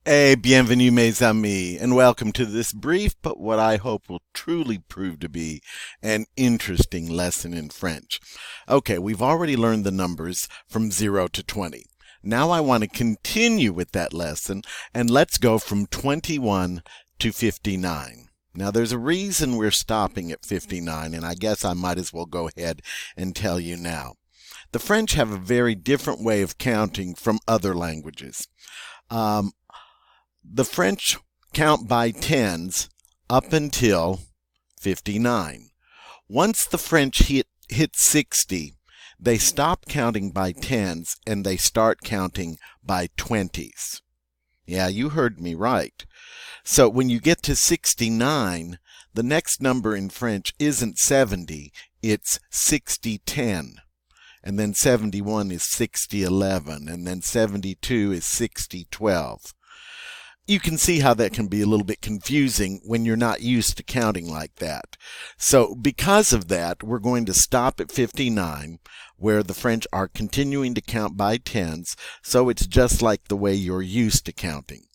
Hey, bienvenue mes amis, and welcome to this brief but what I hope will truly prove to be an interesting lesson in French. Okay, we've already learned the numbers from 0 to 20. Now I want to continue with that lesson, and let's go from 21 to 59. Now there's a reason we're stopping at 59, and I guess I might as well go ahead and tell you now. The French have a very different way of counting from other languages. Um, the French count by tens up until 59. Once the French hit 60, they stop counting by tens and they start counting by 20s. Yeah, you heard me right. So when you get to 69, the next number in French isn't 70, it's 6010. And then 71 is 6011, and then 72 is 6012. You can see how that can be a little bit confusing when you're not used to counting like that. So because of that, we're going to stop at 59, where the French are continuing to count by tens, so it's just like the way you're used to counting.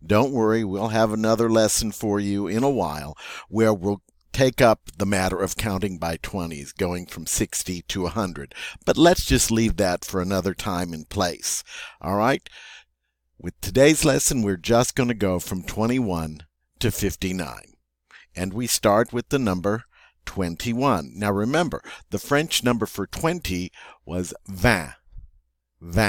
Don't worry, we'll have another lesson for you in a while where we'll take up the matter of counting by 20s, going from 60 to 100. But let's just leave that for another time and place. All right? With today's lesson, we're just going to go from 21 to 59. And we start with the number 21. Now remember, the French number for 20 was 20, 20,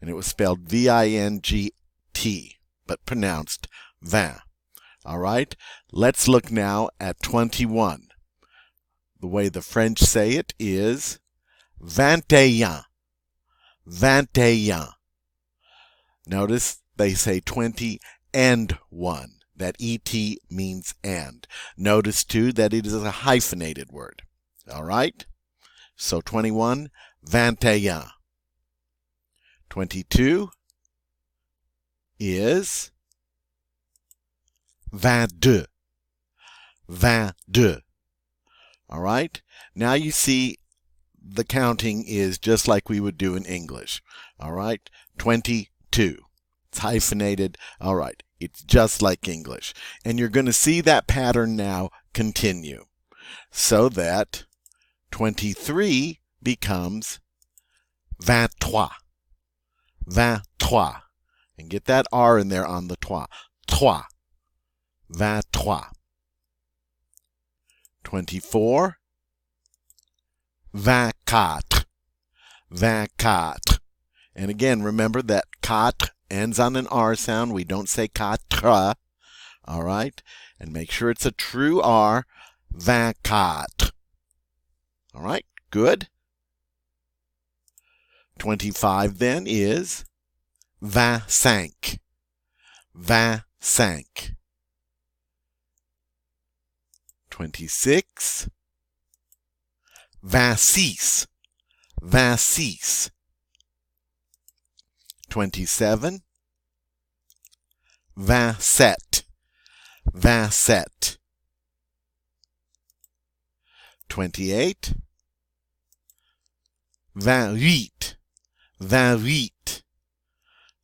and it was spelled V-I-N-G-T, but pronounced 20. All right, let's look now at 21. The way the French say it is 21, 21. Notice they say 20 and 1. That ET means and. Notice too that it is a hyphenated word. All right? So 21, 21. 22 is 22, 22. All right? Now you see the counting is just like we would do in English. All right? 22. It's hyphenated. All right. It's just like English. And you're going to see that pattern now continue. So that 23 becomes 23. 23. And get that R in there on the trois. Trois. 23. 24. 24. 24. And again, remember that quatre ends on an R sound. We don't say quatre. All right? And make sure it's a true R. 24. All right? Good. 25 then is 25. 25. 26. 26. 26. 27, 27, 27. 28, 28, 28.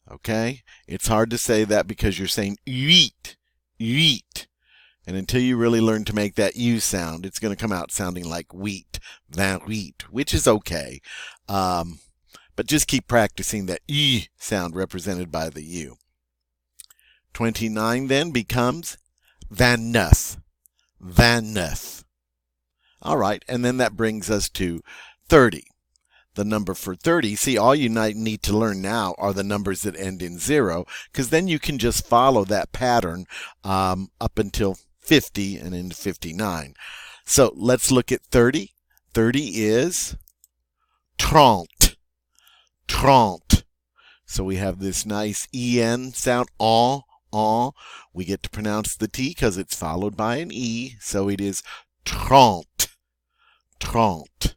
Okay? It's hard to say that because you're saying huit, huit. And until you really learn to make that U sound, it's going to come out sounding like wheat, 28, which is okay. But just keep practicing that E sound represented by the U. 29 then becomes 29. 29. All right, and then that brings us to 30. The number for 30, see, all you need to learn now are the numbers that end in 0, because then you can just follow that pattern up until 50 and into 59. So let's look at 30. 30 is 30. 30. So we have this nice EN sound, en. We get to pronounce the T because it's followed by an E. So it is 30. 30.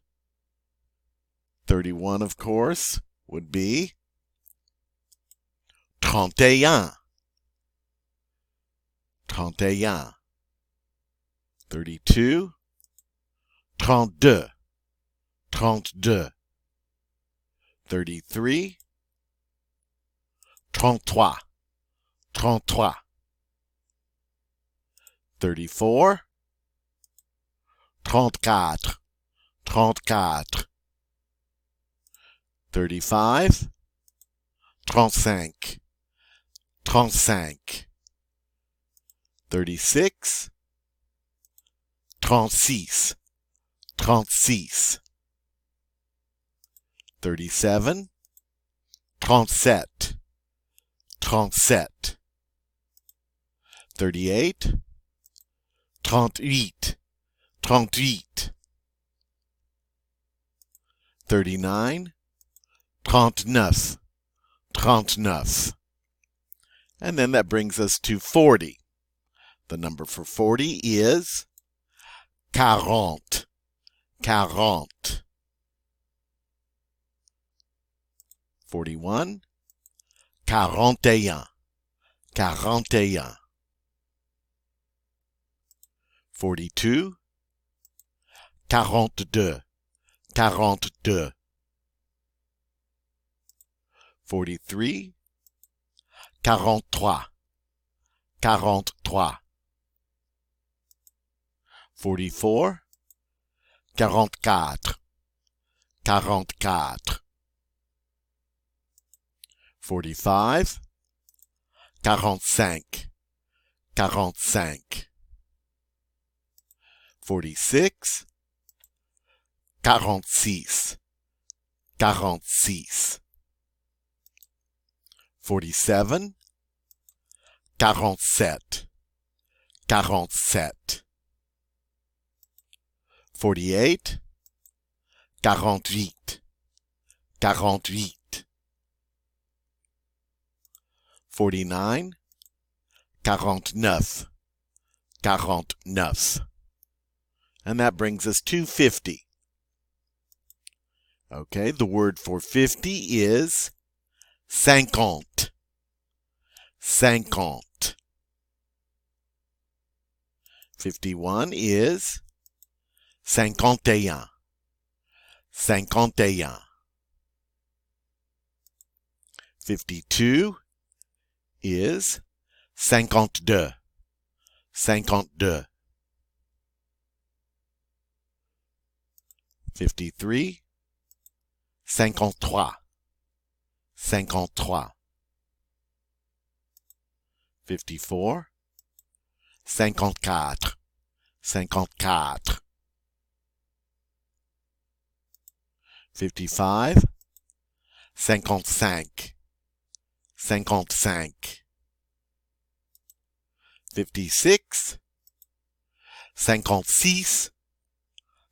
31, of course, would be 31. 31. 32. 32. 32. 33, 33, 33. 34. 34. 34. 35. 35. 35. 36. 36. 36. 37. 37. 37. 38. 38. 38. 39. 39. 39. And then that brings us to 40. The number for 40 is 40. 40. 41. 41. 41. 42. 42. 42. 43. 43. 43. 44. 44. 44. 45. 45. 45. 46. 46. 46. 47. 47. 47. 48. 48. 48. 49. 49. 49. And that brings us to 50. Okay, the word for 50 is 50. 50. 51 is 51. 51. 52 is 52. 52. 53. 53. 53. 54. 54. 54. 55. 55. 55. 56. 56.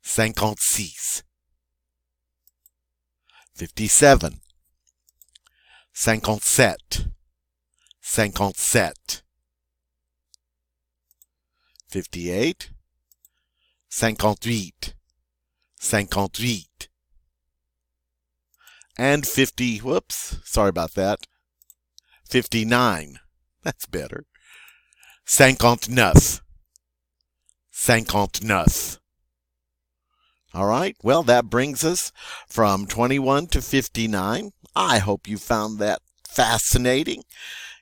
56. 57. 57. 57. 58. 58. 58. And 50, whoops, sorry about that. 59. That's better. 59. 59. All right, well, that brings us from 21 to 59. I hope you found that fascinating.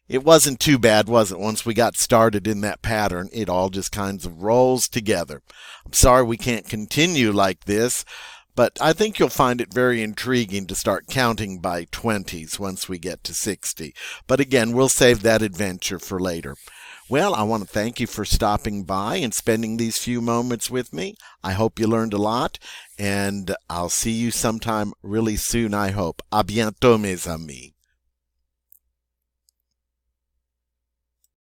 It wasn't too bad, was it? Once we got started in that pattern, it all just kinds of rolls together. I'm sorry we can't continue like this, but I think you'll find it very intriguing to start counting by 20s once we get to 60. But again, we'll save that adventure for later. Well, I want to thank you for stopping by and spending these few moments with me. I hope you learned a lot, and I'll see you sometime really soon, I hope. À bientôt, mes amis.